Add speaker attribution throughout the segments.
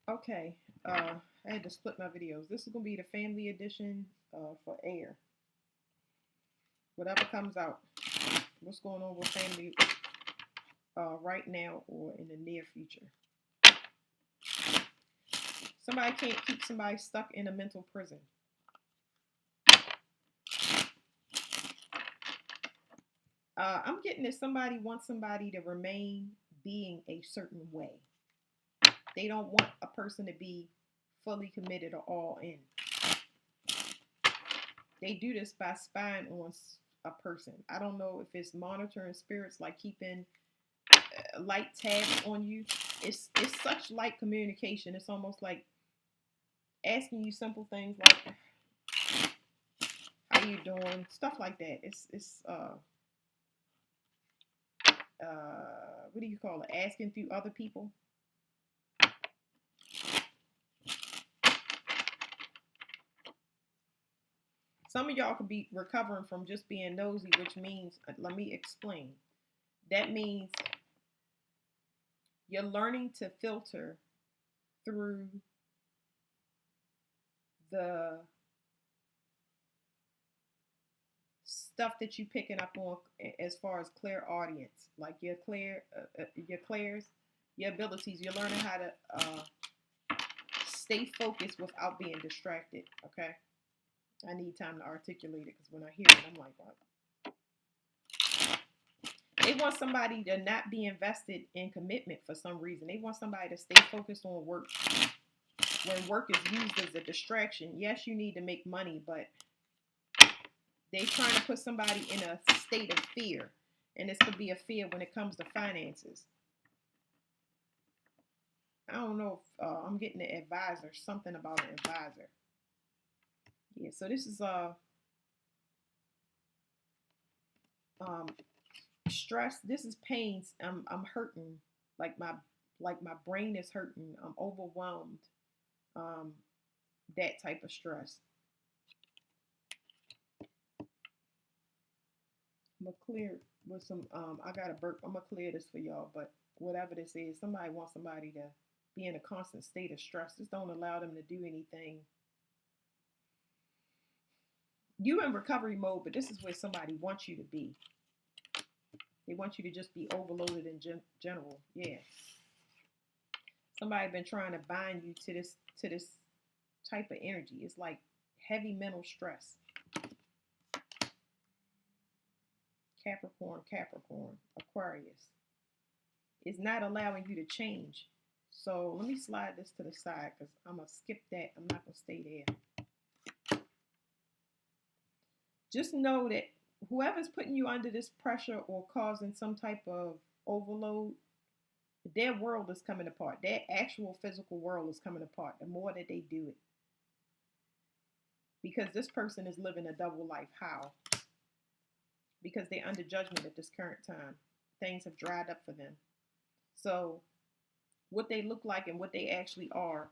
Speaker 1: Okay, I had to split my videos. This is gonna be the family edition for air. Whatever comes out. What's going on with family right now or in the near future? Somebody can't keep somebody stuck in a mental prison. I'm getting that somebody wants somebody to remain being a certain way. They don't want a person to be fully committed or all in. They do this by spying on a person. I don't know if it's monitoring spirits, like keeping light tabs on you. It's such light communication. It's almost like asking you simple things like how you doing, stuff like that. What do you call it? Asking through other people. Some of y'all could be recovering from just being nosy, which means, let me explain. That means you're learning to filter through the stuff that you picking up on as far as clear audience, like your clairs, your abilities. You're learning how to stay focused without being distracted. Okay, I need time to articulate it because when I hear it, I'm like, what? They want somebody to not be invested in commitment for some reason. They want somebody to stay focused on work. When work is used as a distraction, yes, you need to make money, but they trying to put somebody in a state of fear. And this could be a fear when it comes to finances. I don't know if I'm getting an advisor, something about an advisor. Yeah, so this is um stress. This is pains. I'm hurting. Like my brain is hurting. I'm overwhelmed. Um, that type of stress. I'm gonna clear with some. I got a burp. I'm gonna clear this for y'all. But whatever this is, somebody wants somebody to be in a constant state of stress. Just don't allow them to do anything. You in recovery mode, but this is where somebody wants you to be. They want you to just be overloaded in general. Yeah. Somebody been trying to bind you to this type of energy. It's like heavy mental stress. Capricorn, Capricorn, Aquarius. It's not allowing you to change. So let me slide this to the side because I'm gonna skip that. I'm not gonna stay there. Just know that whoever's putting you under this pressure or causing some type of overload, their world is coming apart. Their actual physical world is coming apart the more that they do it. Because this person is living a double life. How? Because they're under judgment at this current time. Things have dried up for them. So what they look like and what they actually are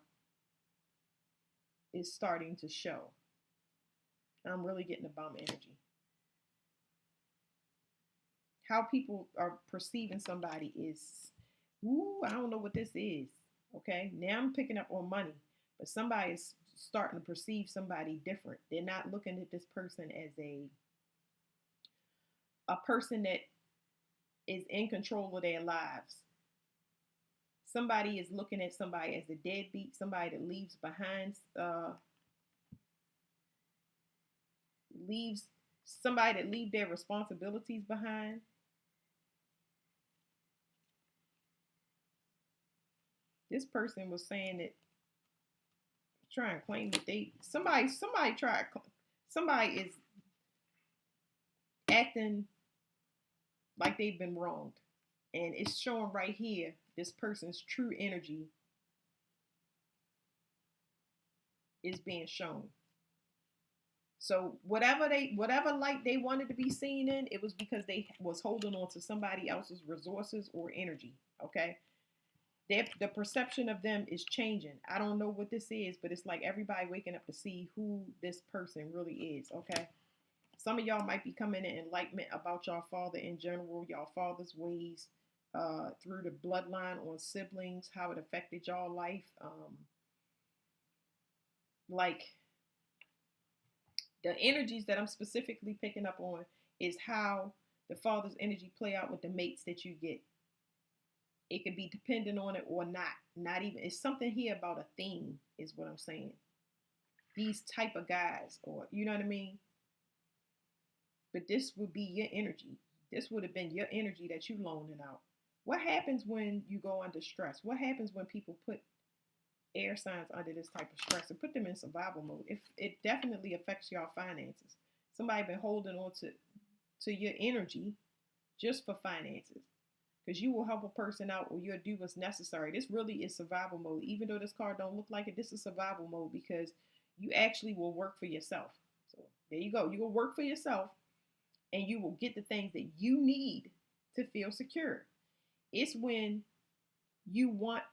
Speaker 1: is starting to show. I'm really getting a bum energy. How people are perceiving somebody is, ooh, I don't know what this is. Okay, now I'm picking up on money, but somebody is starting to perceive somebody different. They're not looking at this person as a person that is in control of their lives. Somebody is looking at somebody as a deadbeat, somebody that leaves behind, leaves somebody that leave their responsibilities behind. This person was saying that trying to claim that they somebody tried somebody is acting like they've been wronged, and it's showing right here this person's true energy is being shown. So whatever light they wanted to be seen in, it was because they was holding on to somebody else's resources or energy. Okay, the perception of them is changing. I don't know what this is, but it's like everybody waking up to see who this person really is. Okay, some of y'all might be coming in enlightenment about y'all father in general, y'all father's ways. through the bloodline on siblings, how it affected y'all life. Like the energies that I'm specifically picking up on is how the father's energy play out with the mates that you get. It could be dependent on it or not. Not even, it's something here about a theme, is what I'm saying. These type of guys, or you know what I mean? But this would be your energy. This would have been your energy that you loaning out. What happens when you go under stress? What happens when people put air signs under this type of stress and put them in survival mode? If it definitely affects your finances. Somebody been holding on to your energy just for finances. Because you will help a person out or you'll do what's necessary. This really is survival mode. Even though this card don't look like it, this is survival mode because you actually will work for yourself. So there you go. You will work for yourself and you will get the things that you need to feel secure. It's when you want,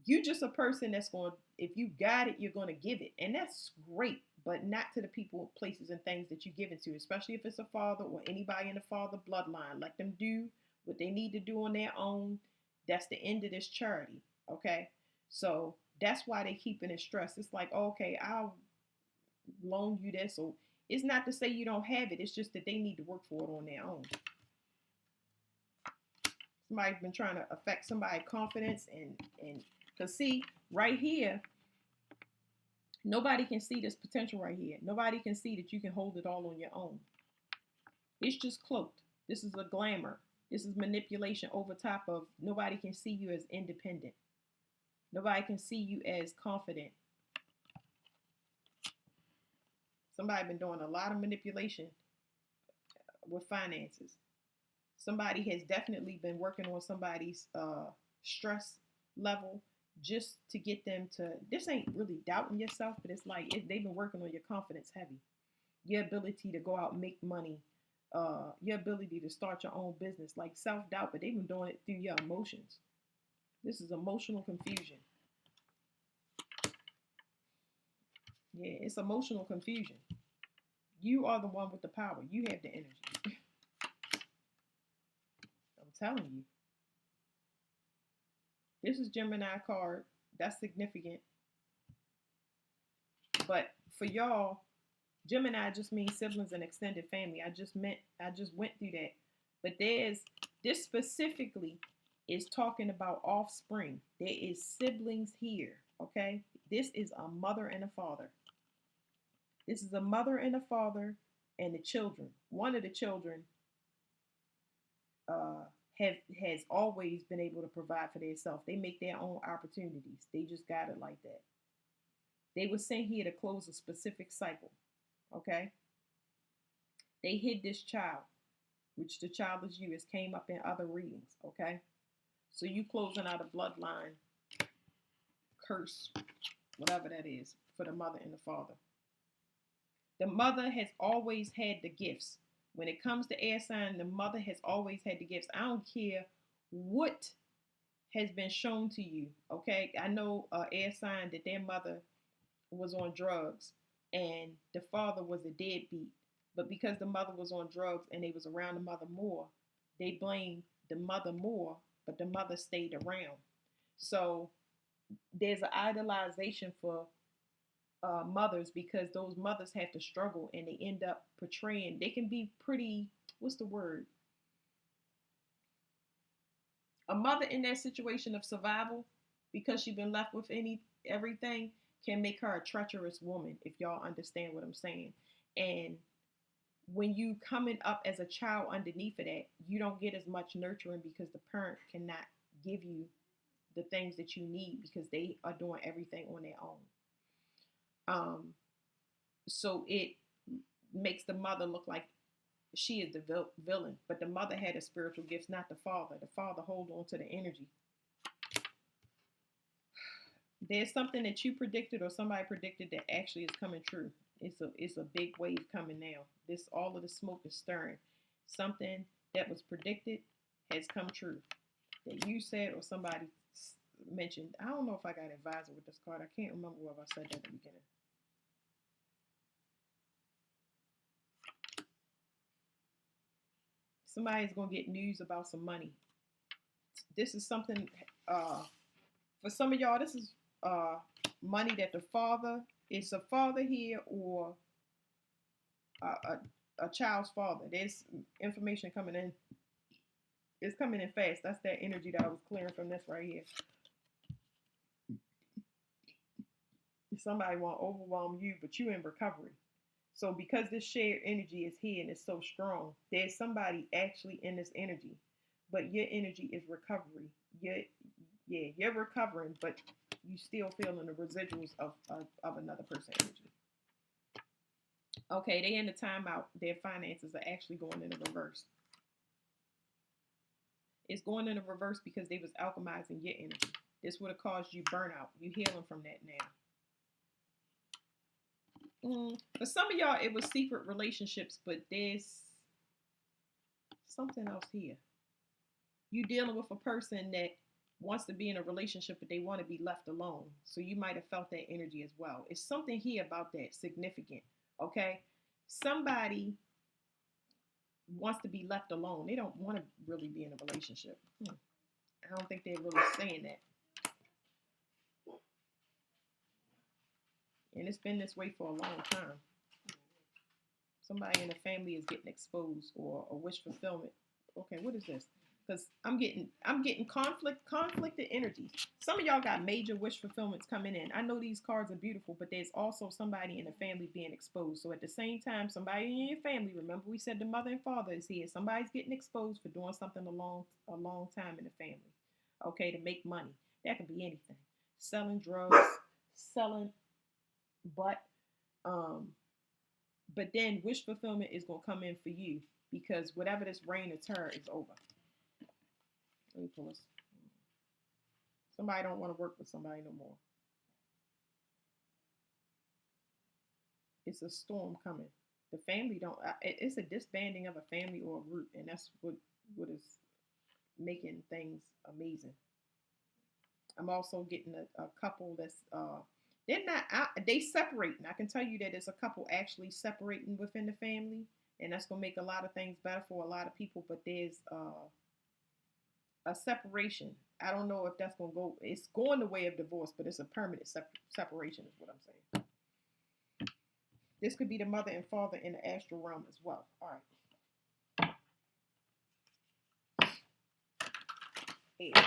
Speaker 1: you just a person that's going, if you got it, you're going to give it. And that's great, but not to the people, places, and things that you give it to, especially if it's a father or anybody in the father bloodline. Let them do what they need to do on their own. That's the end of this charity, okay? So that's why they keep it in stress. It's like, okay, I'll loan you this. So it's not to say you don't have it. It's just that they need to work for it on their own. Somebody's been trying to affect somebody's confidence and because see, right here, nobody can see this potential right here. Nobody can see that you can hold it all on your own. It's just cloaked. This is a glamour. This is manipulation over top of nobody can see you as independent. Nobody can see you as confident. Somebody been doing a lot of manipulation with finances. Somebody has definitely been working on somebody's stress level just to get them to, this ain't really doubting yourself, but it's like they've been working on your confidence heavy. Your ability to go out and make money, your ability to start your own business, like self-doubt, but they've been doing it through your emotions. This is emotional confusion. Yeah, it's emotional confusion. You are the one with the power. You have the energy. I'm telling you. This is Gemini card. That's significant. But for y'all, Gemini just means siblings and extended family. I just went through that. But this specifically is talking about offspring. There is siblings here, okay? This is a mother and a father. This is a mother and a father and the children. One of the children has always been able to provide for themselves. They make their own opportunities. They just got it like that. They were sent here to close a specific cycle, okay? They hid this child, which the child is you, as came up in other readings, okay? So you closing out a bloodline curse, whatever that is, for the mother and the father. The mother has always had the gifts. When it comes to air sign, the mother has always had the gifts. I don't care what has been shown to you, okay? I know air sign that their mother was on drugs and the father was a deadbeat. But because the mother was on drugs and they was around the mother more, they blamed the mother more, but the mother stayed around. So there's an idolization for mothers because those mothers have to struggle and they end up portraying, they can be pretty, what's the word? A mother in that situation of survival, because she's been left with everything, can make her a treacherous woman, if y'all understand what I'm saying. And when you coming up as a child underneath of that, you don't get as much nurturing because the parent cannot give you the things that you need because they are doing everything on their own. So it makes the mother look like she is the villain, but the mother had a spiritual gifts, not the father. The father hold on to the energy. There's something that you predicted or somebody predicted that actually is coming true. It's a big wave coming now. All of the smoke is stirring. Something that was predicted has come true. That you said or somebody mentioned. I don't know if I got advisor with this card. I can't remember what I said at the beginning. Somebody's gonna get news about some money. This is something for some of y'all. This is uh, money that the father is a father here or a child's father. There's information coming in. It's coming in fast. That's that energy that I was clearing from this right here. Somebody want to overwhelm you, but you in recovery. So because this shared energy is here and it's so strong, there's somebody actually in this energy, but your energy is recovery. You're recovering, but you still feeling the residuals of another person's energy. Okay, they in the timeout. Their finances are actually going in the reverse. It's going in the reverse because they was alchemizing your energy. This would have caused you burnout. You healing from that now. For some of y'all, it was secret relationships, but there's something else here. You dealing with a person that wants to be in a relationship, but they want to be left alone. So you might have felt that energy as well. It's something here about that significant. Okay, somebody wants to be left alone. They don't want to really be in a relationship. I don't think they're really saying that. And it's been this way for a long time. Somebody in the family is getting exposed or a wish fulfillment. Okay, what is this? Because I'm getting conflicted energies. Some of y'all got major wish fulfillments coming in. I know these cards are beautiful, but there's also somebody in the family being exposed. So at the same time, somebody in your family, remember we said the mother and father is here. Somebody's getting exposed for doing something a long time in the family. Okay, to make money. That could be anything. Selling drugs, selling butt. But then wish fulfillment is gonna come in for you because whatever this reign of terror is over. Let me pull this. Somebody don't want to work with somebody no more. It's a storm coming. The family don't. It's a disbanding of a family or a group, and that's what is making things amazing. I'm also getting a couple that's they're not out. They separating. I can tell you that there's a couple actually separating within the family, and that's gonna make a lot of things better for a lot of people. But there's a separation. I don't know if that's going to go. It's going the way of divorce, but it's a permanent separation, is what I'm saying. This could be the mother and father in the astral realm as well. All right. Yeah.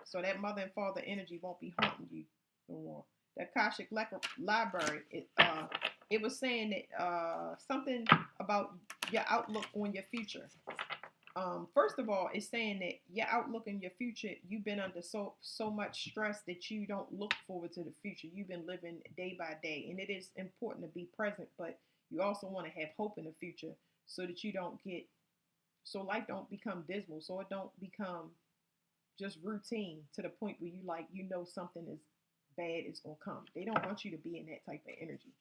Speaker 1: So that mother and father energy won't be haunting you no more. The Akashic Library, it was saying that something about your outlook on your future. First of all, it's saying that your outlook in your future, you've been under so much stress that you don't look forward to the future. You've been living day by day, and it is important to be present, but you also want to have hope in the future so that you don't get, so life don't become dismal, so it don't become just routine to the point where you know something is bad is gonna come. They don't want you to be in that type of energy.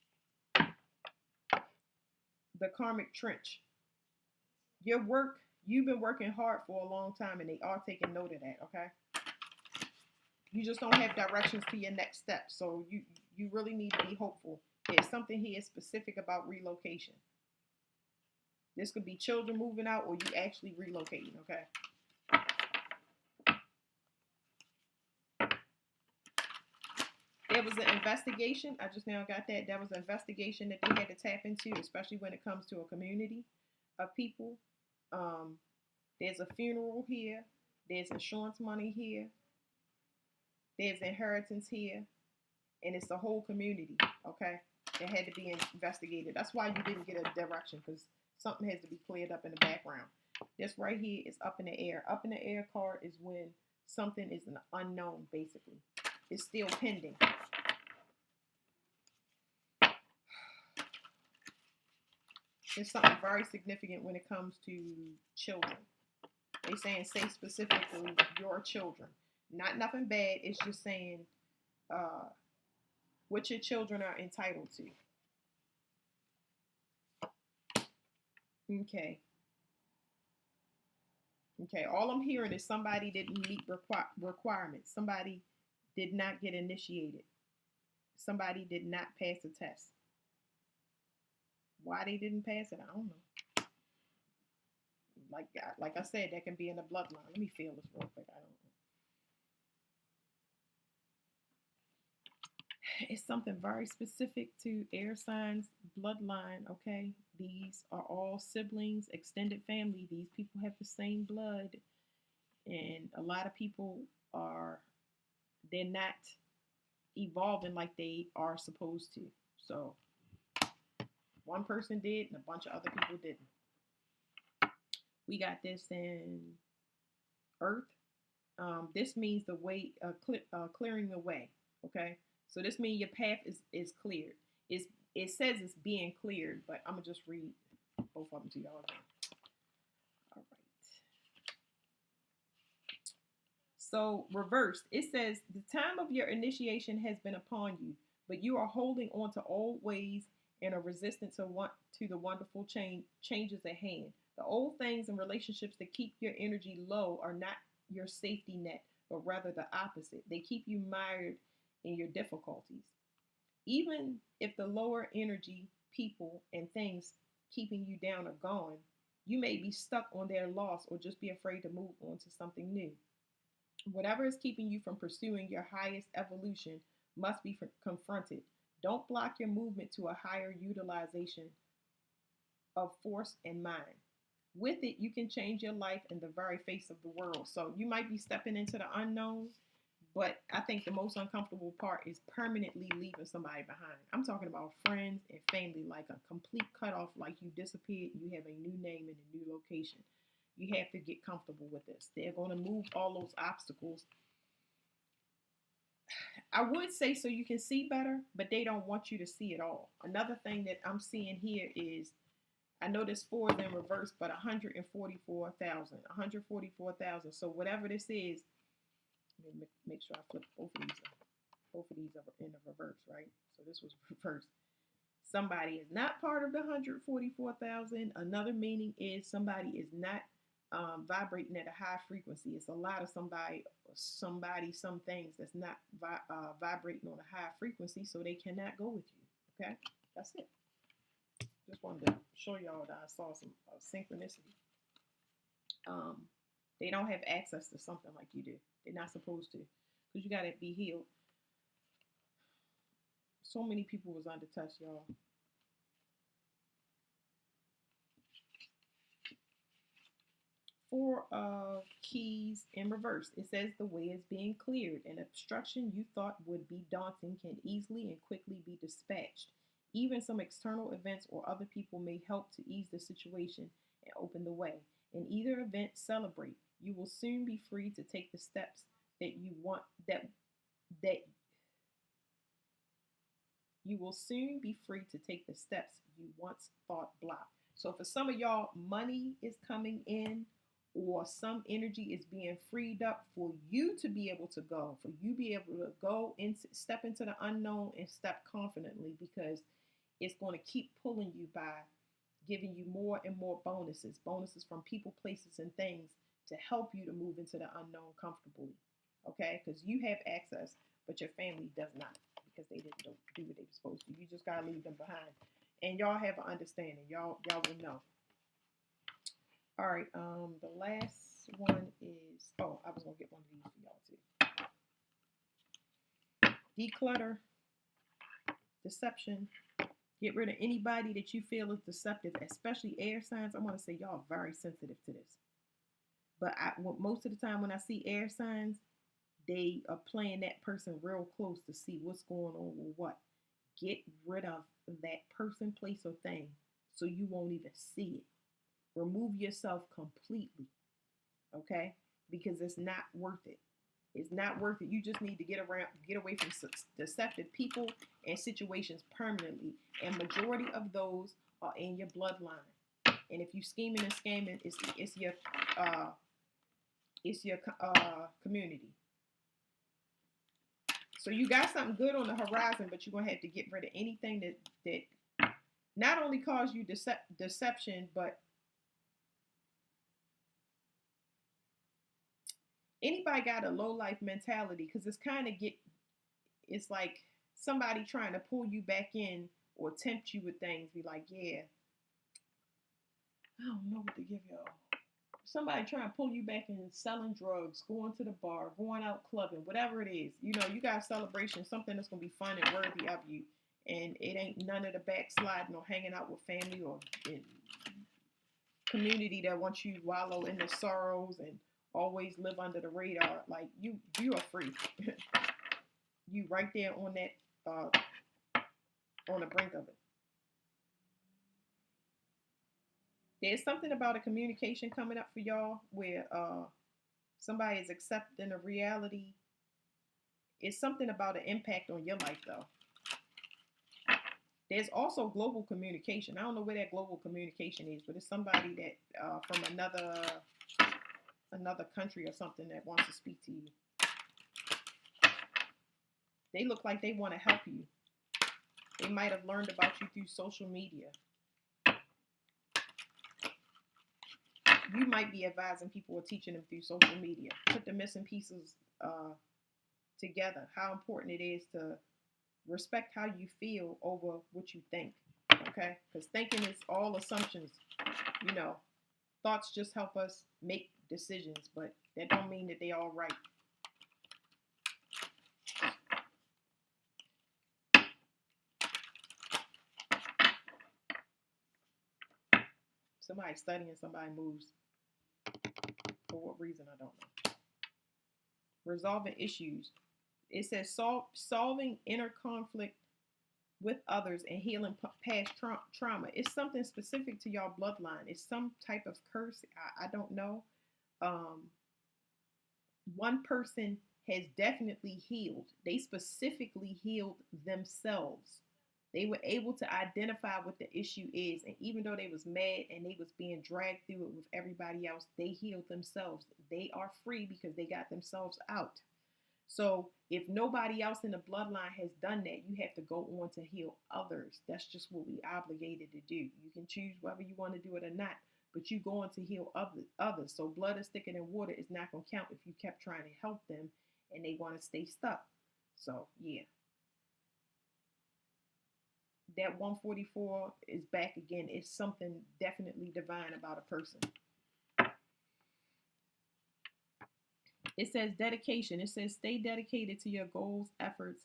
Speaker 1: The karmic trench. Your work, you've been working hard for a long time and they are taking note of that, okay? You just don't have directions to your next step. So you really need to be hopeful. There's something here specific about relocation. This could be children moving out or you actually relocating, okay? There was an investigation. I just now got that. There was an investigation that they had to tap into, especially when it comes to a community of people. There's a funeral here. There's insurance money here. There's inheritance here. And it's the whole community, okay? It had to be investigated. That's why you didn't get a direction, because something has to be cleared up in the background. This right here is up in the air. Up in the air card is when something is an unknown, basically. It's still pending. It's something very significant when it comes to children. They saying say specifically your children. Not nothing bad. It's just saying what your children are entitled to. Okay. Okay. All I'm hearing is somebody didn't meet requirements. Somebody did not get initiated. Somebody did not pass the test. Why they didn't pass it, I don't know. Like I said, that can be in the bloodline. Let me feel this real quick. I don't. It's something very specific to air signs bloodline. Okay, these are all siblings, extended family. These people have the same blood, and a lot of people are they're not evolving like they are supposed to. So one person did, and a bunch of other people didn't. We got this in Earth. This means the way, clearing the way. Okay, so this means your path is cleared. It says it's being cleared, but I'm gonna just read both of them to y'all again. All right. So reversed, it says the time of your initiation has been upon you, but you are holding on to old ways and are resistant to the wonderful changes at hand. The old things and relationships that keep your energy low are not your safety net, but rather the opposite. They keep you mired in your difficulties. Even if the lower energy people and things keeping you down are gone, you may be stuck on their loss or just be afraid to move on to something new. Whatever is keeping you from pursuing your highest evolution must be confronted. Don't block your movement to a higher utilization of force and mind. With it, you can change your life in the very face of the world. So you might be stepping into the unknown, but I think the most uncomfortable part is permanently leaving somebody behind. I'm talking about friends and family, like a complete cutoff, like you disappeared, you have a new name and a new location. You have to get comfortable with this. They're going to move all those obstacles. I would say so you can see better, but they don't want you to see it all. Another thing that I'm seeing here is I know this four is in reverse, but 144,000. 144,000. So whatever this is, let me make sure I flip both of these. Both of these are in the reverse, right? So this was reversed. Somebody is not part of the 144,000. Another meaning is somebody is not vibrating at a high frequency. It's a lot of some things that's not vibrating on a high frequency, so they cannot go with you. Okay, that's it. Just wanted to show y'all that I saw some synchronicity. Um, they don't have access to something like you do. They're not supposed to, because you gotta be healed. So many people was under touch, y'all. Four of keys in reverse. It says the way is being cleared. An obstruction you thought would be daunting can easily and quickly be dispatched. Even some external events or other people may help to ease the situation and open the way. In either event, celebrate. You will soon be free to take the steps that you want that you will soon be free to take the steps you once thought blocked. So for some of y'all, money is coming in or some energy is being freed up for you to be able to go, for you be able to go into step into the unknown and step confidently, because it's going to keep pulling you by giving you more and more bonuses from people, places, and things to help you to move into the unknown comfortably. Okay, because you have access, but your family does not, because they didn't do what they were supposed to. You just gotta leave them behind, and y'all have an understanding. Y'all will know. All right. The last one is I was gonna get one of these for y'all too. Declutter, deception. Get rid of anybody that you feel is deceptive, especially air signs. I want to say y'all are very sensitive to this. But most of the time when I see air signs, they are playing that person real close to see what's going on with what. Get rid of that person, place, or thing so you won't even see it. Remove yourself completely, okay? Because it's not worth it. It's not worth it. You just need to get away from deceptive people and situations permanently. And majority of those are in your bloodline. And if you scheming and scamming, it's your community. So you got something good on the horizon, but you're gonna have to get rid of anything that not only cause you deception, but anybody got a low life mentality, because it's like somebody trying to pull you back in or tempt you with things. Be like, yeah, I don't know what to give y'all. somebody trying to pull you back in selling drugs, going to the bar, going out clubbing, whatever it is. You know, you got a celebration, something that's gonna be fun and worthy of you, and it ain't none of the backsliding or hanging out with family or community that wants you to wallow in the sorrows and always live under the radar. Like you are free. You right there on that on the brink of it. There's something about a communication coming up for y'all where somebody is accepting a reality. It's something about an impact on your life though. There's also global communication. I don't know where that global communication is, but it's somebody that from another country or something that wants to speak to you. They look like they want to help you. They might have learned about you through social media. You might be advising people or teaching them through social media. Put the missing pieces together. How important it is to respect how you feel over what you think. Okay? Because thinking is all assumptions. You know, thoughts just help us make decisions, but that don't mean that they all right. Somebody studying somebody moves. For what reason, I don't know. Resolving issues. It says solving inner conflict with others and healing past trauma. It's something specific to y'all bloodline. It's some type of curse. I don't know. One person has definitely healed. They specifically healed themselves. They were able to identify what the issue is, and even though they was mad and they was being dragged through it with everybody else, they healed themselves. They are free because they got themselves out. So if nobody else in the bloodline has done that, you have to go on to heal others. That's just what we obligated to do. You can choose whether you want to do it or not, but you go on to heal others. So blood is thicker than water is not going to count if you kept trying to help them and they want to stay stuck. So yeah. That 144 is back again. It's something definitely divine about a person. It says dedication. It says stay dedicated to your goals, efforts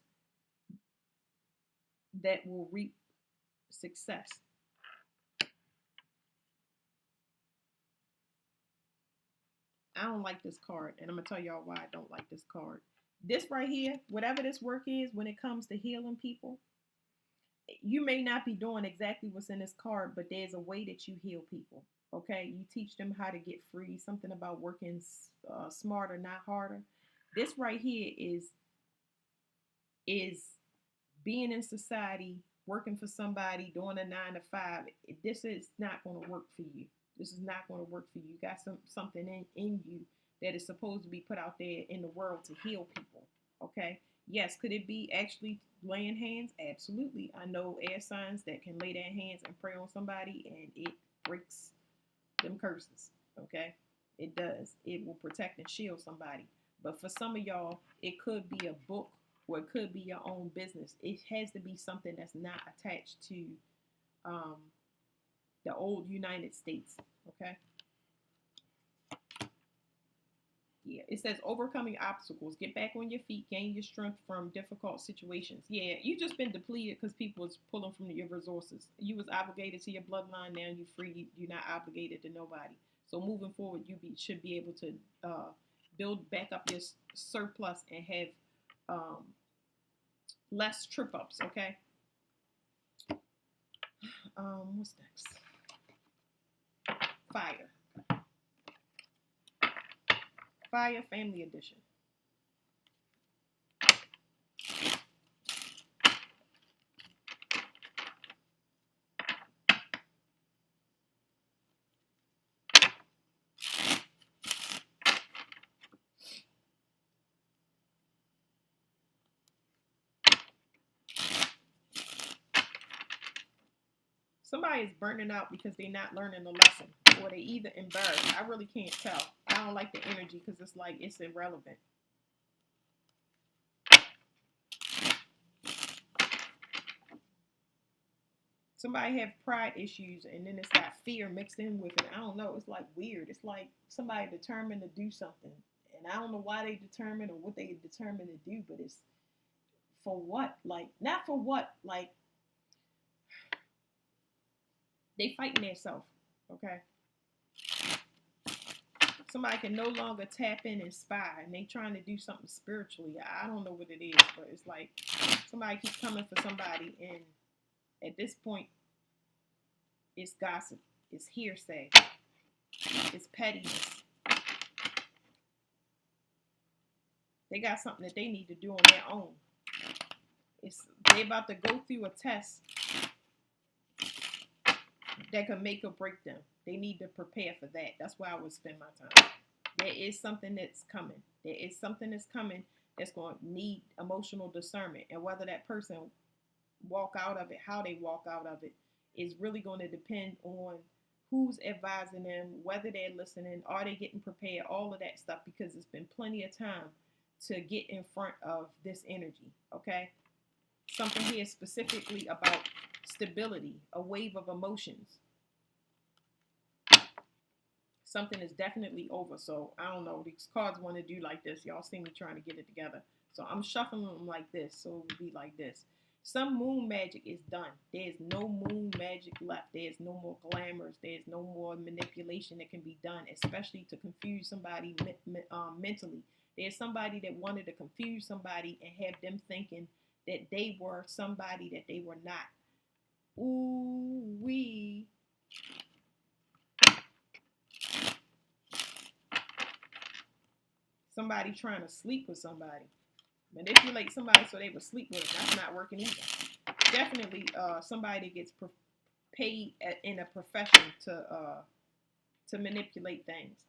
Speaker 1: that will reap success. I don't like this card, and I'm going to tell y'all why I don't like this card. This right here, whatever this work is, when it comes to healing people, you may not be doing exactly what's in this card, but there's a way that you heal people. Okay, you teach them how to get free. Something about working smarter, not harder. This right here is being in society, working for somebody, doing a 9 to 5. This is not going to work for you. This is not going to work for you. You got something in you that is supposed to be put out there in the world to heal people. Okay. Yes, could it be actually laying hands? Absolutely. I know air signs that can lay their hands and pray on somebody and it breaks them curses. Okay. It does. It will protect and shield somebody. But for some of y'all, it could be a book or it could be your own business. It has to be something that's not attached to the old United States. Okay. Yeah, it says overcoming obstacles, get back on your feet, gain your strength from difficult situations. Yeah, you just been depleted because people was pulling from your resources. You was obligated to your bloodline. Now you're free. You're not obligated to nobody. So moving forward, should be able to build back up your surplus and have less trip ups. Okay. What's next? Fire. Fire Family Edition. Somebody is burning out because they're not learning the lesson or they either embarrassed. I really can't tell. I don't like the energy because it's like it's irrelevant. Somebody have pride issues, and then it's got fear mixed in with it. I don't know. It's like weird. It's like somebody determined to do something, and I don't know why they determined or what they determined to do, but it's for what? Like, not for what? Like, they fighting themselves. Okay. Somebody can no longer tap in and spy, and they trying to do something spiritually. I don't know what it is, but it's like somebody keeps coming for somebody, and at this point, it's gossip, it's hearsay, it's pettiness. They got something that they need to do on their own. They about to go through a test that could make or break them. They need to prepare for that. That's where I would spend my time. There is something that's coming. There is something that's coming that's going to need emotional discernment. And whether that person walk out of it, how they walk out of it, is really going to depend on who's advising them, whether they're listening, are they getting prepared, all of that stuff, because it's been plenty of time to get in front of this energy, okay? Something here specifically about stability, a wave of emotions. Something is definitely over. So I don't know. These cards want to do like this. Y'all see me trying to get it together. So I'm shuffling them like this. So it would be like this. Some moon magic is done. There's no moon magic left. There's no more glamours. There's no more manipulation that can be done, especially to confuse somebody mentally. There's somebody that wanted to confuse somebody and have them thinking that they were somebody that they were not. Ooh wee. Somebody trying to sleep with somebody. Manipulate somebody so they would sleep with them. That's not working either. Definitely somebody that gets paid in a profession to manipulate things.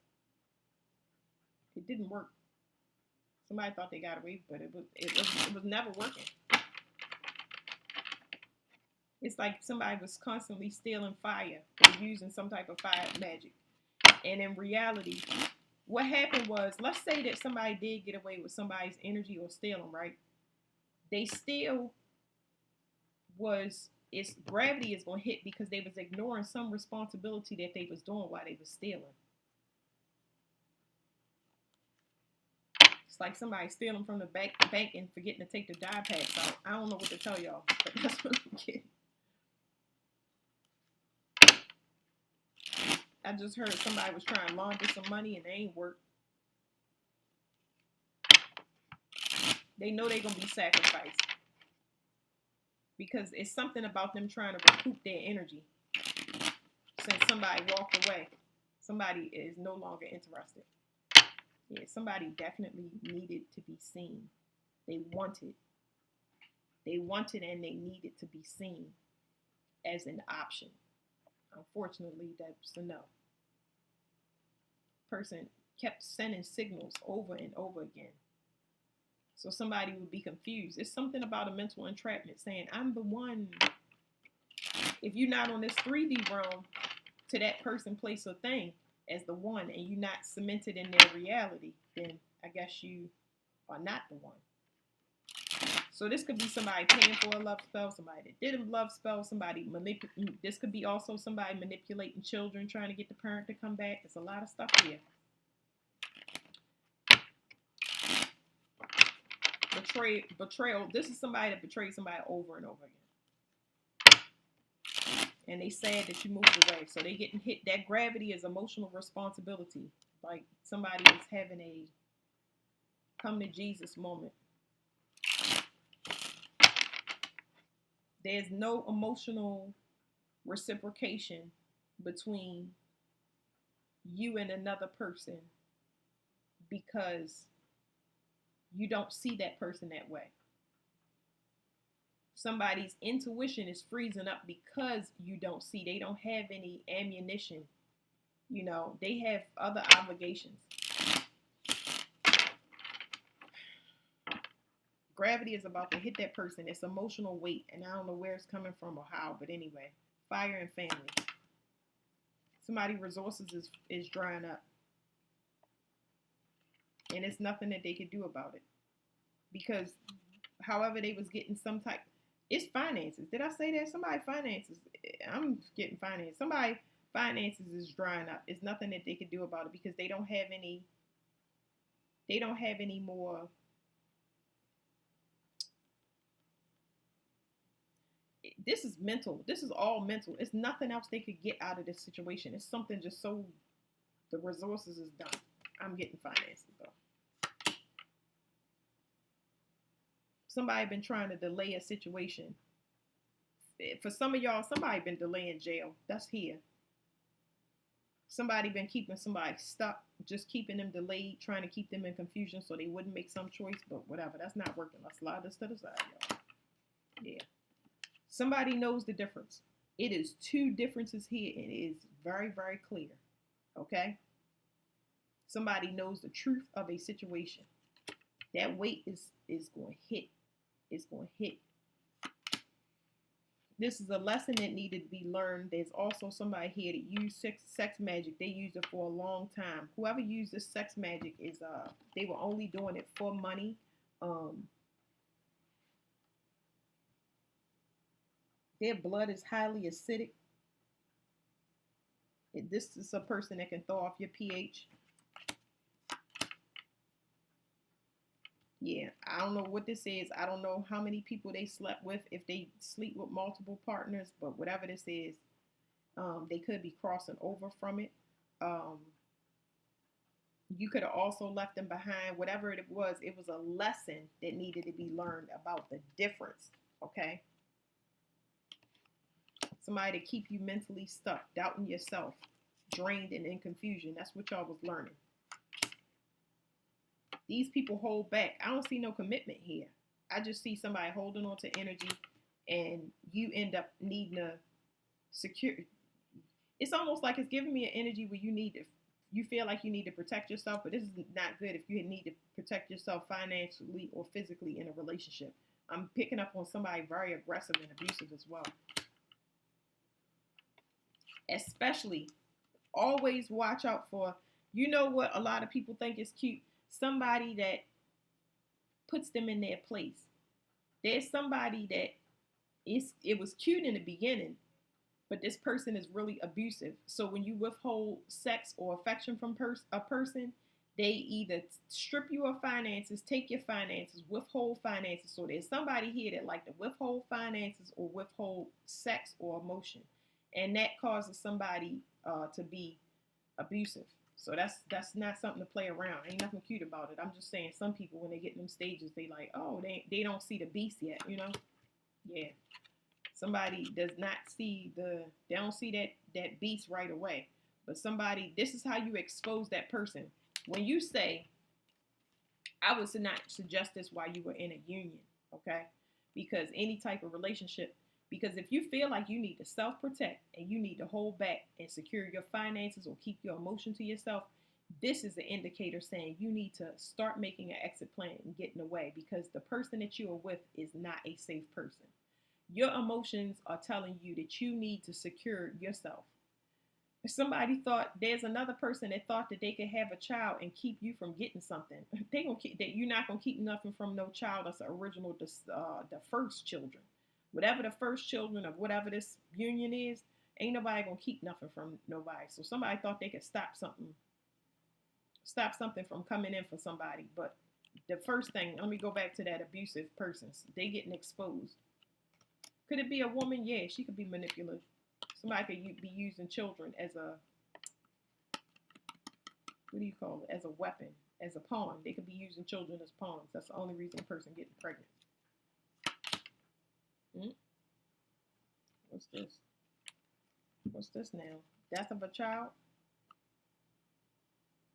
Speaker 1: It didn't work. Somebody thought they got away, but it was never working. It's like somebody was constantly stealing fire or using some type of fire magic. And in reality, what happened was, let's say that somebody did get away with somebody's energy or steal them, right? They still its gravity is going to hit because they was ignoring some responsibility that they was doing while they was stealing. It's like somebody stealing from the bank and forgetting to take the dye packs out. I don't know what to tell y'all, but that's what I'm getting. I just heard somebody was trying to launder some money and they ain't work. They know they're going to be sacrificed because it's something about them trying to recoup their energy. Since somebody walked away, somebody is no longer interested. Yeah, somebody definitely needed to be seen. They wanted and they needed to be seen as an option. Unfortunately, that's a no. Person kept sending signals over and over again. So somebody would be confused. It's something about a mental entrapment saying, I'm the one. If you're not on this 3D realm to that person, place, or thing as the one, and you're not cemented in their reality, then I guess you are not the one. So this could be somebody paying for a love spell, somebody that did a love spell, somebody this could be also somebody manipulating children, trying to get the parent to come back. There's a lot of stuff here. Betrayal. This is somebody that betrayed somebody over and over again. And they said that you moved away. So they getting hit. That gravity is emotional responsibility. Like somebody is having a come to Jesus moment. There's no emotional reciprocation between you and another person because you don't see that person that way. Somebody's intuition is freezing up because you don't see. They don't have any ammunition. You know, they have other obligations. Gravity is about to hit that person. It's emotional weight, and I don't know where it's coming from or how, but anyway, fire and family. Somebody's resources is drying up, and it's nothing that they could do about it because however they was getting some type, It's finances. Did I say that? Somebody finances. I'm getting finance. Somebody finances is drying up. It's nothing that they could do about it because they don't have any. They don't have any more. This is mental. This is all mental. It's nothing else they could get out of this situation. It's something just so the resources is done. I'm getting finances though. Somebody been trying to delay a situation. For some of y'all, somebody been delaying jail. That's here. Somebody been keeping somebody stuck, just keeping them delayed, trying to keep them in confusion so they wouldn't make some choice. But whatever, that's not working. Let's slide this to the side, y'all. Yeah. Somebody knows the difference. It is two differences here, and it is very, very clear. Okay? Somebody knows the truth of a situation. That weight is going to hit. It's going to hit. This is a lesson that needed to be learned. There's also somebody here that used sex magic. They used it for a long time. Whoever used this sex magic is they were only doing it for money. Their blood is highly acidic. This is a person that can throw off your pH. Yeah, I don't know what this is. I don't know how many people they slept with, if they sleep with multiple partners, but whatever this is, they could be crossing over from it. Um, you could have also left them behind. Whatever it was a lesson that needed to be learned about the difference. Okay, somebody to keep you mentally stuck, doubting yourself, drained and in confusion. That's what y'all was learning. These people hold back. I don't see no commitment here. I just see somebody holding on to energy, and you end up needing to secure. It's almost like it's giving me an energy where you feel like you need to protect yourself, but this is not good if you need to protect yourself financially or physically in a relationship. I'm picking up on somebody very aggressive and abusive as well. Especially, always watch out for, you know what a lot of people think is cute? Somebody that puts them in their place. There's somebody that it was cute in the beginning, but this person is really abusive. So when you withhold sex or affection from a person, they either strip you of finances, take your finances, withhold finances. So there's somebody here that like to withhold finances or withhold sex or emotion, and that causes somebody to be abusive. So that's not something to play around. Ain't nothing cute about it. I'm just saying some people when they get in them stages, they like, oh, they don't see the beast yet, you know? Yeah. Somebody does not see they don't see that beast right away. But somebody, this is how you expose that person. When you say, I would not suggest this while you were in a union, okay? Because any type of relationship, because if you feel like you need to self-protect and you need to hold back and secure your finances or keep your emotion to yourself, this is the indicator saying you need to start making an exit plan and getting away, because the person that you are with is not a safe person. Your emotions are telling you that you need to secure yourself. If somebody thought, there's another person that thought that they could have a child and keep you from getting something, they gonna keep that. You're not gonna keep nothing from no child that's the original, the first children, whatever the first children of whatever this union is. Ain't nobody gonna keep nothing from nobody. So somebody thought they could stop something from coming in for somebody. But the first thing, let me go back to that abusive person. They getting exposed. Could it be a woman? Yeah, she could be manipulative. Somebody could be using children as a, what do you call it? As a weapon, as a pawn. They could be using children as pawns. That's the only reason a person getting pregnant. What's this? What's this now? Death of a child?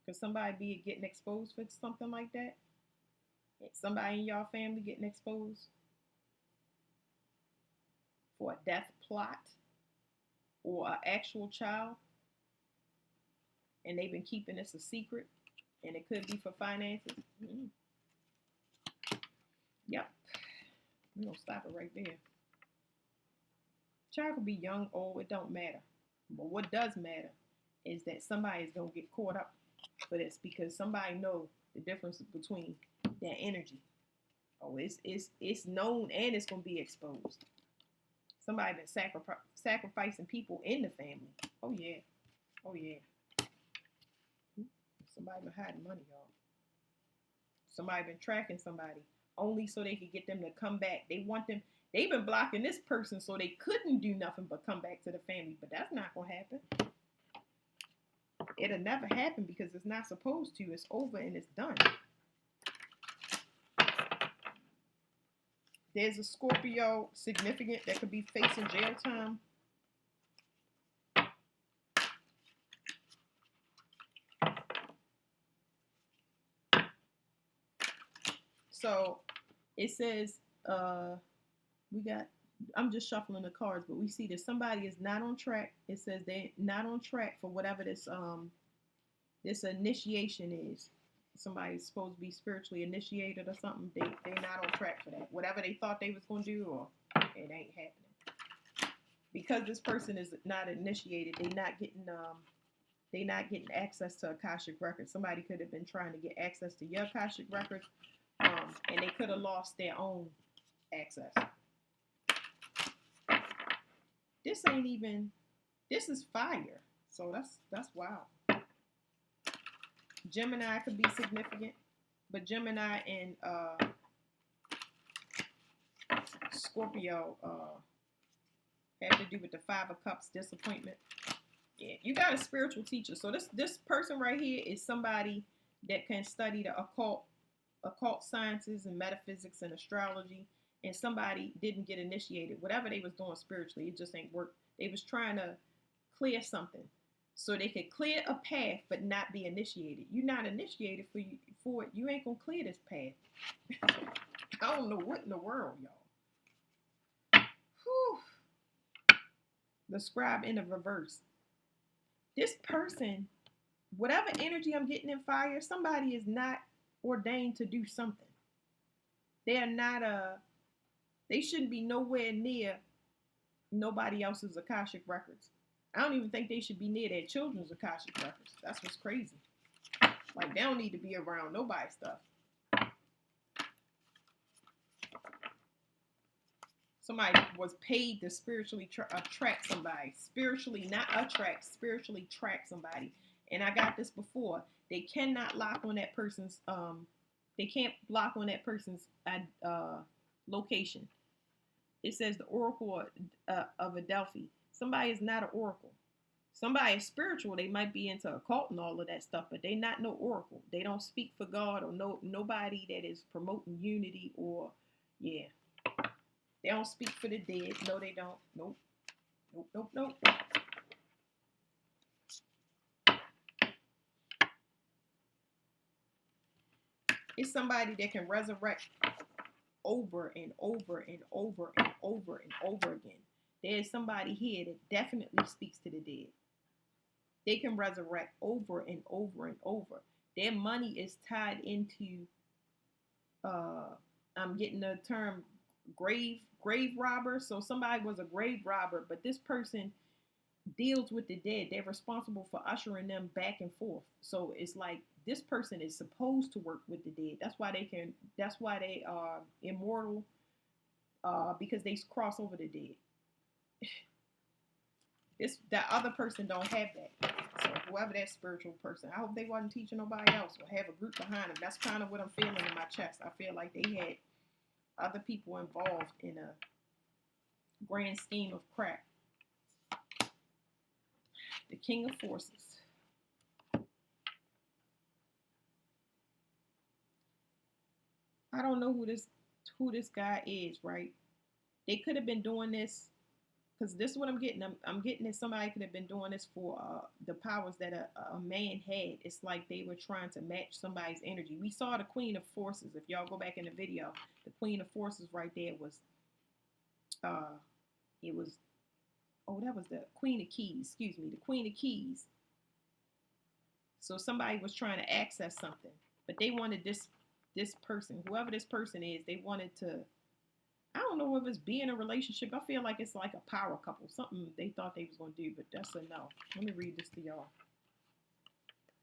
Speaker 1: Could somebody be getting exposed for something like that? Somebody in y'all family getting exposed for a death plot or an actual child, and they've been keeping this a secret, and it could be for finances. Yep. We're going to stop it right there. Child could be young, old, it don't matter. But what does matter is that somebody is going to get caught up for this, because somebody knows the difference between that energy. Oh, it's known and it's gonna be exposed. Somebody been sacrificing people in the family. Oh yeah. Oh yeah. Somebody been hiding money, y'all. Somebody been tracking somebody only so they could get them to come back. They want them. They've been blocking this person so they couldn't do nothing but come back to the family. But that's not gonna happen. It'll never happen because it's not supposed to. It's over and it's done. There's a Scorpio significant that could be facing jail time. So it says, I'm just shuffling the cards, but we see that somebody is not on track. It says they're not on track for whatever this initiation is. Somebody's supposed to be spiritually initiated or something. They're not on track for that. Whatever they thought they was gonna do, or it ain't happening. Because this person is not initiated, they not getting access to Akashic records. Somebody could have been trying to get access to your Akashic records, and they could have lost their own access. This ain't even. This is fire. So that's wild. Gemini could be significant, but Gemini and Scorpio have to do with the Five of Cups, disappointment. Yeah, you got a spiritual teacher. So this person right here is somebody that can study the occult sciences and metaphysics and astrology. And somebody didn't get initiated. Whatever they was doing spiritually, it just ain't work. They was trying to clear something so they could clear a path but not be initiated. You're not initiated for it. You ain't gonna clear this path. I don't know what in the world, y'all. Whew. The scribe in the reverse. This person, whatever energy I'm getting in fire, somebody is not ordained to do something. They are not they shouldn't be nowhere near nobody else's Akashic records. I don't even think they should be near their children's Akashic records. That's what's crazy. Like, they don't need to be around nobody's stuff. Somebody was paid to spiritually attract somebody. Spiritually, not attract, spiritually track somebody. And I got this before. They cannot lock on that person's, they can't block on that person's location. It says the Oracle of Adelphi. Somebody is not an oracle. Somebody is spiritual. They might be into occult and all of that stuff, but they not no oracle. They don't speak for God or nobody that is promoting unity or, yeah. They don't speak for the dead. No, they don't. Nope. Nope, nope, nope. It's somebody that can resurrect over and over and over and over and over again. There's somebody here that definitely speaks to the dead. They can resurrect over and over and over. Their money is tied into, I'm getting the term grave robber. So somebody was a grave robber, but this person deals with the dead. They're responsible for ushering them back and forth. So it's like this person is supposed to work with the dead. That's why they are immortal, because they cross over the dead. That other person don't have that. So whoever that spiritual person, I hope they wasn't teaching nobody else or have a group behind them. That's kind of what I'm feeling in my chest. I feel like they had other people involved in a grand scheme of crap. The King of Forces. I don't know who this guy is, right? They could have been doing this because this is what I'm getting. I'm getting that somebody could have been doing this for the powers that a man had. It's like they were trying to match somebody's energy. We saw the Queen of Forces. If y'all go back in the video, the Queen of Forces right there was, that was the Queen of Keys. Excuse me, the Queen of Keys. So somebody was trying to access something, but they wanted this person, whoever this person is, they wanted to, I don't know if it's be in a relationship. I feel like it's like a power couple, something they thought they was going to do, but that's a no. Let me read this to y'all.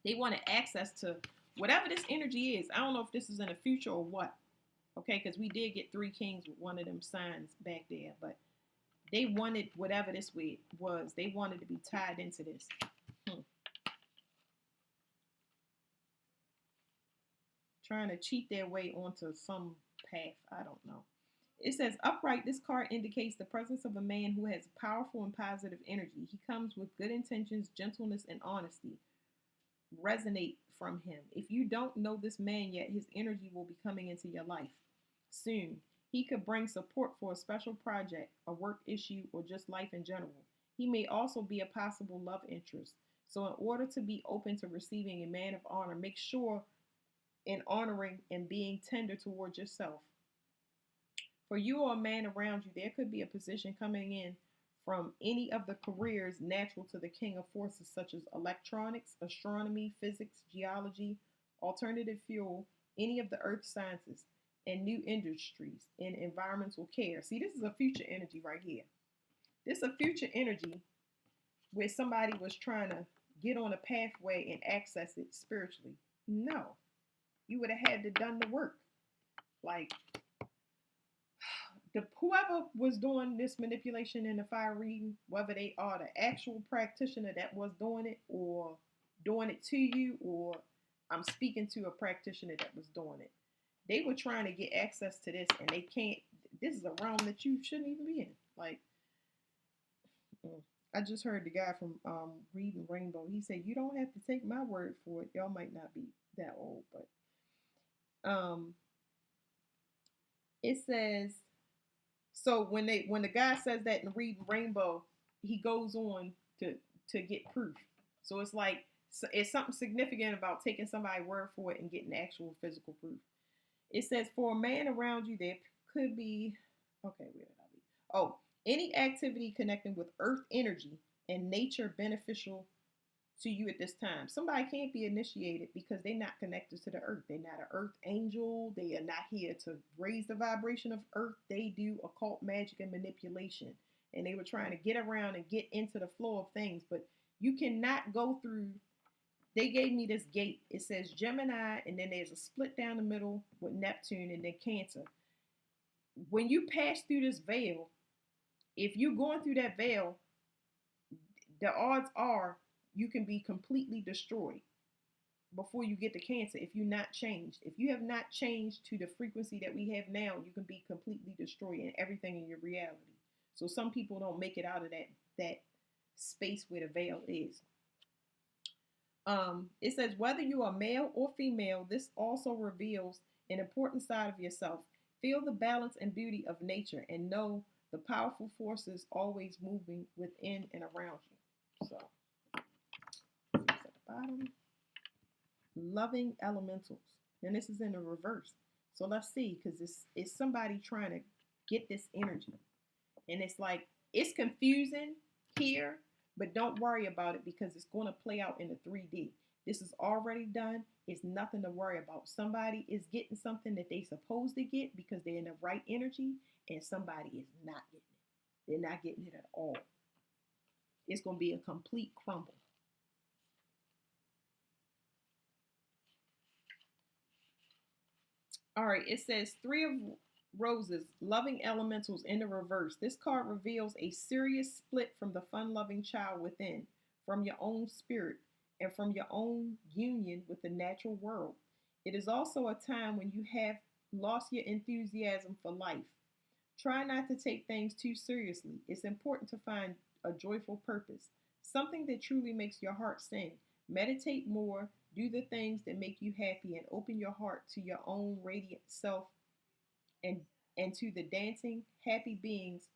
Speaker 1: They wanted access to whatever this energy is. I don't know if this is in the future or what, Okay, because we did get three kings with one of them signs back there, but they wanted whatever this way was. They wanted to be tied into this. Hmm. Trying to cheat their way onto some path. I don't know. It says upright. This card indicates the presence of a man who has powerful and positive energy. He comes with good intentions, gentleness, and honesty. Resonate from him. If you don't know this man yet, his energy will be coming into your life soon. He could bring support for a special project, a work issue, or just life in general. He may also be a possible love interest. So, in order to be open to receiving a man of honor, make sure in honoring and being tender towards yourself. For you or a man around you, there could be a position coming in from any of the careers natural to the king of forces, such as electronics, astronomy, physics, geology, alternative fuel, any of the earth sciences, and new industries in environmental care. See, this is a future energy right here. This is a future energy where somebody was trying to get on a pathway and access it spiritually. No, you would have had to done the work. Like the whoever was doing this manipulation in the fire reading, whether they are the actual practitioner that was doing it or doing it to you, or I'm speaking to a practitioner that was doing it. They were trying to get access to this and they can't. This is a realm that you shouldn't even be in. Like, I just heard the guy from Reading Rainbow. He said, "You don't have to take my word for it. Y'all might not be that old, but it says so when the guy says that in Reading Rainbow, he goes on to get proof. So it's like it's something significant about taking somebody's word for it and getting actual physical proof. It says for a man around you, there could be okay. Where did I be? Oh, any activity connecting with Earth energy and nature beneficial to you at this time. Somebody can't be initiated because they're not connected to the earth. They're not an earth angel. They are not here to raise the vibration of earth. They do occult magic and manipulation. And they were trying to get around and get into the flow of things. But you cannot go through. They gave me this gate. It says Gemini, and then there's a split down the middle with Neptune and then Cancer. When you pass through this veil, if you're going through that veil, the odds are you can be completely destroyed before you get to Cancer if you're not changed. If you have not changed to the frequency that we have now, you can be completely destroyed in everything in your reality. So some people don't make it out of that space where the veil is. It says whether you are male or female, this also reveals an important side of yourself. Feel the balance and beauty of nature and know the powerful forces always moving within and around you. So, at the bottom, loving elementals. And this is in the reverse. So let's see, because it's somebody trying to get this energy. And it's like, it's confusing here, but don't worry about it because it's going to play out in the 3D. This is already done. It's nothing to worry about. Somebody is getting something that they're supposed to get because they're in the right energy, and somebody is not getting it. They're not getting it at all. It's going to be a complete crumble. All right, it says Three of Roses, loving elementals in the reverse. This card reveals a serious split from the fun loving child within, from your own spirit, and from your own union with the natural world. It is also a time when you have lost your enthusiasm for life. Try not to take things too seriously. It's important to find a joyful purpose, something that truly makes your heart sing. Meditate more, do the things that make you happy, and open your heart to your own radiant self and to the dancing, happy beings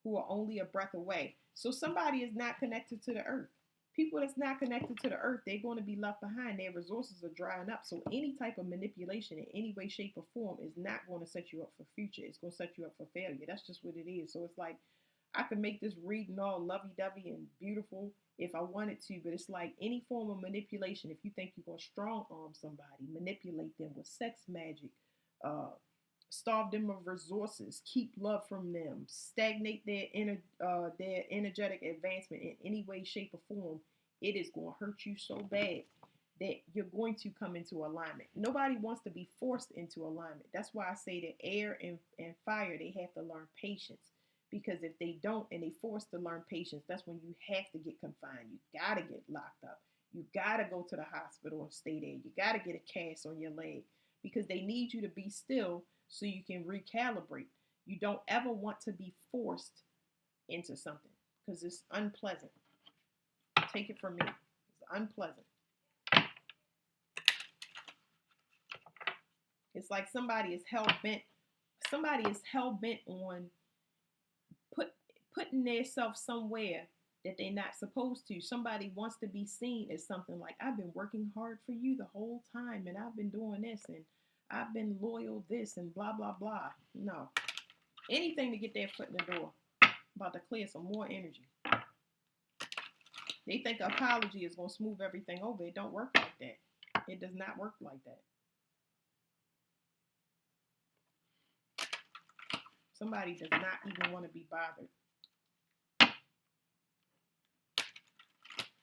Speaker 1: who are only a breath away. So somebody is not connected to the earth. People that's not connected to the earth, they're going to be left behind. Their resources are drying up. So any type of manipulation in any way, shape, or form is not going to set you up for future. It's going to set you up for failure. That's just what it is. So it's like I could make this reading all lovey-dovey and beautiful if I wanted to, but it's like any form of manipulation. If you think you're going to strong arm somebody, manipulate them with sex magic, starve them of resources, keep love from them, stagnate their energetic advancement in any way, shape, or form, it is going to hurt you so bad. that you're going to come into alignment. Nobody wants to be forced into alignment. That's why I say that air and fire, they have to learn patience. Because if they don't and they forced to learn patience, that's when you have to get confined. You gotta get locked up. You gotta go to the hospital and stay there. You gotta get a cast on your leg because they need you to be still so you can recalibrate. You don't ever want to be forced into something because it's unpleasant. Take it from me. It's unpleasant. It's like somebody is hell bent on put putting themselves somewhere that they're not supposed to. Somebody wants to be seen as something like, I've been working hard for you the whole time and I've been doing this and I've been loyal this and blah blah blah. No. Anything to get their foot in the door. About to clear some more energy. They think apology is gonna smooth everything over. It don't work like that. It does not work like that. Somebody does not even want to be bothered.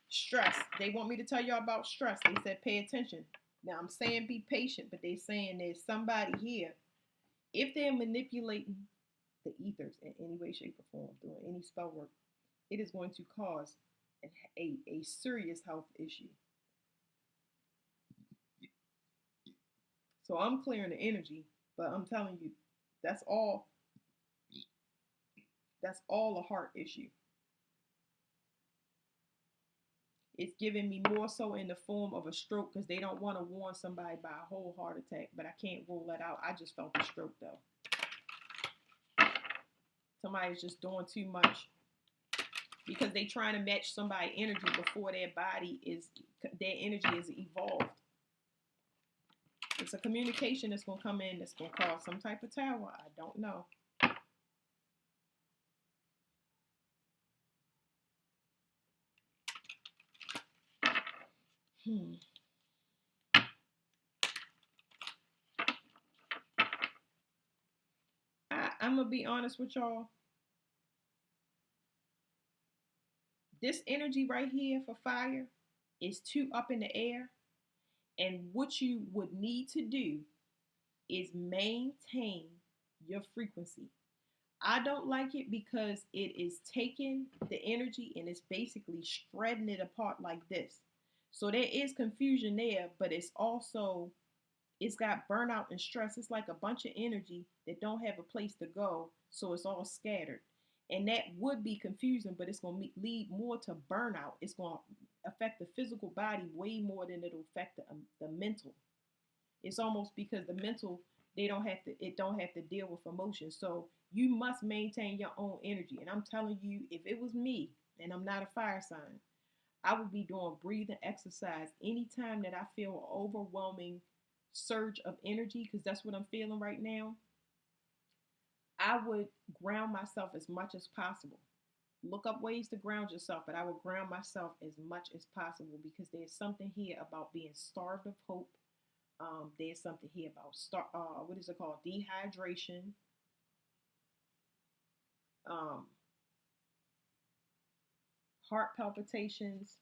Speaker 1: Stress. They want me to tell y'all about stress. They said pay attention. Now I'm saying be patient, but they're saying there's somebody here. If they're manipulating the ethers in any way, shape, or form, doing any spell work, it is going to cause a serious health issue. So I'm clearing the energy, but I'm telling you, that's all. That's all a heart issue. It's giving me more so in the form of a stroke because they don't want to warn somebody by a whole heart attack, but I can't rule that out. I just felt the stroke though. Somebody's just doing too much because they trying to match somebody's energy before their energy is evolved. It's a communication that's going to come in that's going to cause some type of tower. I don't know. I'm going to be honest with y'all. This energy right here for fire is too up in the air. And what you would need to do is maintain your frequency. I don't like it because it is taking the energy and it's basically shredding it apart like this. So there is confusion there, but it's got burnout and stress. It's like a bunch of energy that don't have a place to go, so it's all scattered. And that would be confusing, but it's going to lead more to burnout. It's going to affect the physical body way more than it'll affect the mental. It's almost because the mental, it don't have to deal with emotions. So you must maintain your own energy. And I'm telling you, if it was me, and I'm not a fire sign, I would be doing breathing exercise anytime that I feel an overwhelming surge of energy, because that's what I'm feeling right now. I would ground myself as much as possible. Look up ways to ground yourself, but I would ground myself as much as possible because there's something here about being starved of hope. There's something here about what is it called? Dehydration. Um, Heart palpitations.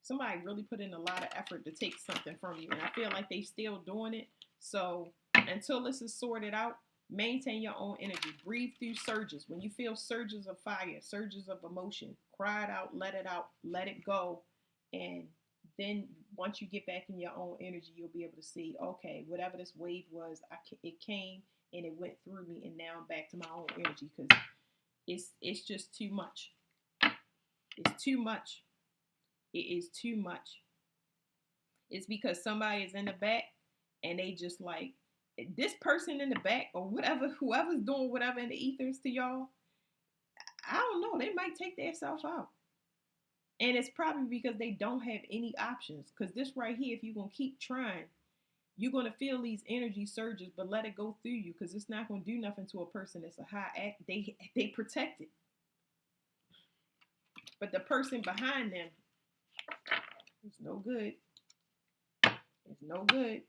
Speaker 1: Somebody really put in a lot of effort to take something from you, and I feel like they still doing it. So until this is sorted out, maintain your own energy. Breathe through surges. When you feel surges of fire, surges of emotion, cry it out, let it go. And then once you get back in your own energy, you'll be able to see, okay, whatever this wave was, it came and it went through me, and now I'm back to my own energy because it's just too much. It's too much. It is too much. It's because somebody is in the back and they just like this person in the back or whatever, whoever's doing whatever in the ethers to y'all. I don't know. They might take themselves out. And it's probably because they don't have any options. Because this right here, if you're going to keep trying, you're going to feel these energy surges, but let it go through you because it's not going to do nothing to a person that's a high act. They protect it. But the person behind them is no good. It's no good.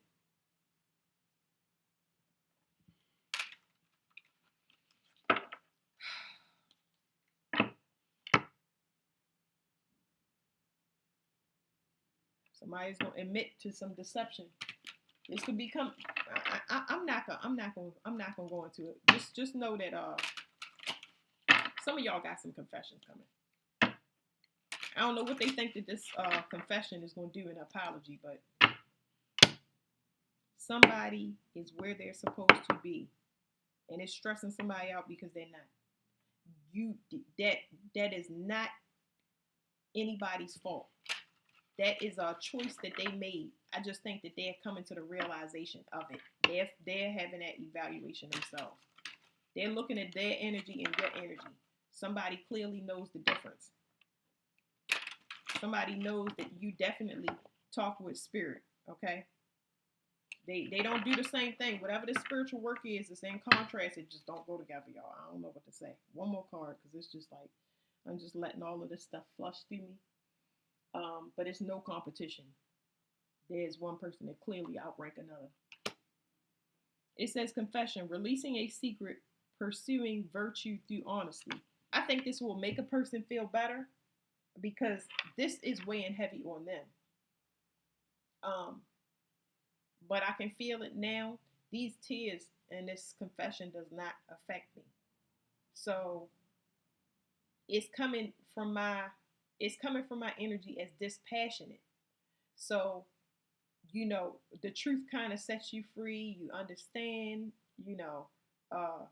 Speaker 1: Somebody's gonna admit to some deception. This could become. I'm not gonna go into it. Just know that some of y'all got some confessions coming. I don't know what they think that this confession is gonna do in apology, but somebody is where they're supposed to be, and it's stressing somebody out because they're not. You that is not anybody's fault. That is a choice that they made. I just think that they're coming to the realization of it. They're having that evaluation themselves. They're looking at their energy and your energy. Somebody clearly knows the difference. Somebody knows that you definitely talk with spirit. Okay. They don't do the same thing. Whatever the spiritual work is, it's in contrast. It just don't go together, y'all. I don't know what to say. One more card, because it's just like I'm just letting all of this stuff flush through me. But it's no competition. There's one person that clearly outrank another. It says confession, releasing a secret, pursuing virtue through honesty. I think this will make a person feel better because this is weighing heavy on them. Um, but I can feel it now. These tears and this confession does not affect me. So it's coming from my energy as dispassionate. So the truth kind of sets you free. You understand, you know, uh,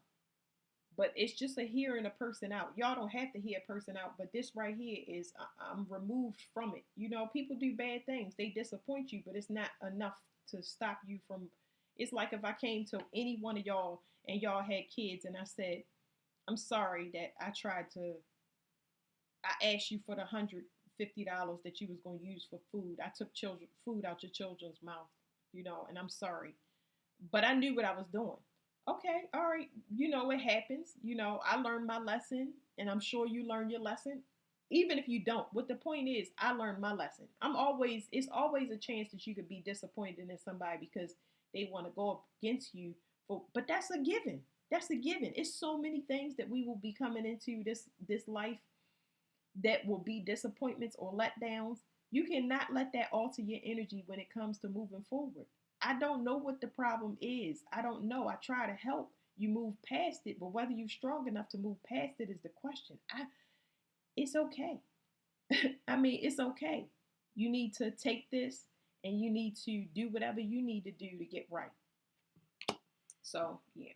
Speaker 1: but it's just a hearing a person out. Y'all don't have to hear a person out, but this right here is I'm removed from it. People do bad things. They disappoint you, but it's not enough to stop you from. It's like if I came to any one of y'all and y'all had kids and I said, I'm sorry that I asked you for the $150 that you was going to use for food. I took children food out your children's mouth, and I'm sorry. But I knew what I was doing. Okay, all right, it happens. I learned my lesson, and I'm sure you learned your lesson. Even if you don't, what the point is, I learned my lesson. It's always a chance that you could be disappointed in somebody because they want to go up against you. But that's a given. That's a given. It's so many things that we will be coming into this life that will be disappointments or letdowns. You cannot let that alter your energy when it comes to moving forward. I don't know what the problem is. I don't know. I try to help you move past it, but whether you're strong enough to move past it is the question. It's okay. I mean, it's okay. You need to take this and you need to do whatever you need to do to get right. So, yeah.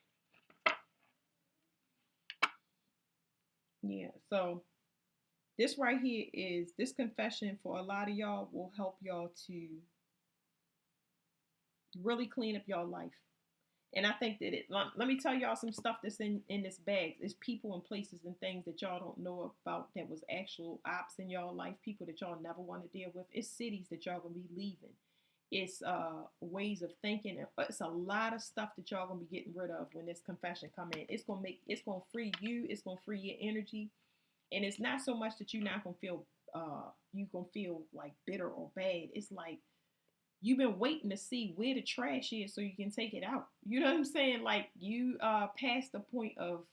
Speaker 1: Yeah. So, this right here is this confession for a lot of y'all will help y'all to really clean up your life. And I think that let me tell y'all some stuff that's in this bag. It's people and places and things that y'all don't know about that was actual ops in y'all life, people that y'all never want to deal with. It's cities that y'all gonna be leaving. It's ways of thinking. It's a lot of stuff that y'all gonna be getting rid of when this confession come in. It's gonna free you. It's gonna free your energy. And it's not so much that you're not gonna feel you gonna feel like bitter or bad. It's like you've been waiting to see where the trash is so you can take it out. You know what I'm saying? Like you past the point of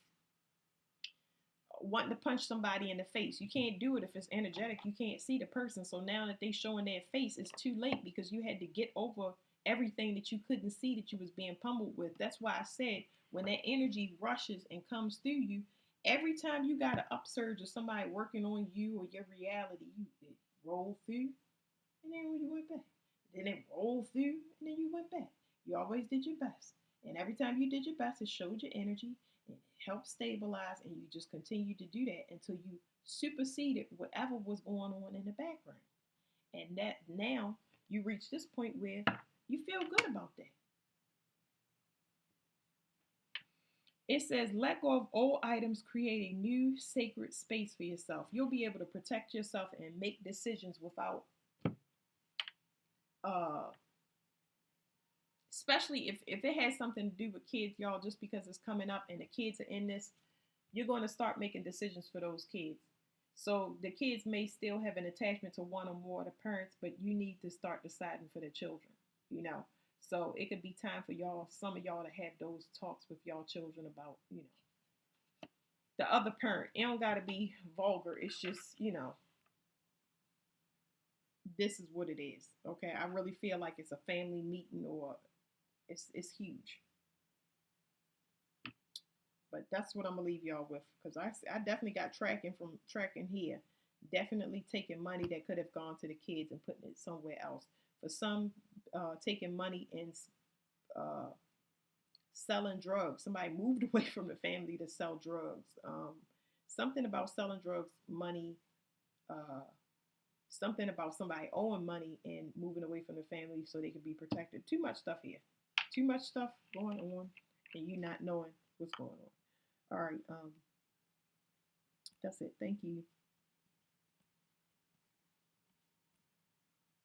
Speaker 1: wanting to punch somebody in the face. You can't do it if it's energetic. You can't see the person. So now that they showing their face, it's too late because you had to get over everything that you couldn't see that you was being pummeled with. That's why I said when that energy rushes and comes through you, every time you got an upsurge of somebody working on you or your reality, you roll through, and then when you went back, then it rolled through, and then you went back. You always did your best, and every time you did your best, it showed your energy and it helped stabilize, and you just continued to do that until you superseded whatever was going on in the background, and that now you reach this point where you feel good about that. It says, let go of old items, create a new sacred space for yourself. You'll be able to protect yourself and make decisions without uh, especially if it has something to do with kids, y'all, just because it's coming up and the kids are in this, you're going to start making decisions for those kids. So the kids may still have an attachment to one or more of the parents, but you need to start deciding for the children, you know. So it could be time for y'all, some of y'all, to have those talks with y'all children about, the other parent. It don't gotta be vulgar. It's just, this is what it is. Okay, I really feel like it's a family meeting, or it's huge. But that's what I'm gonna leave y'all with, because I definitely got tracking here. Definitely taking money that could have gone to the kids and putting it somewhere else. For some, taking money and uh, selling drugs. Somebody moved away from the family to sell drugs. Something about selling drugs, money. Uh, Something about somebody owing money and moving away from the family so they can be protected. Too much stuff here. Too much stuff going on, and you not knowing what's going on. All right. That's it. Thank you.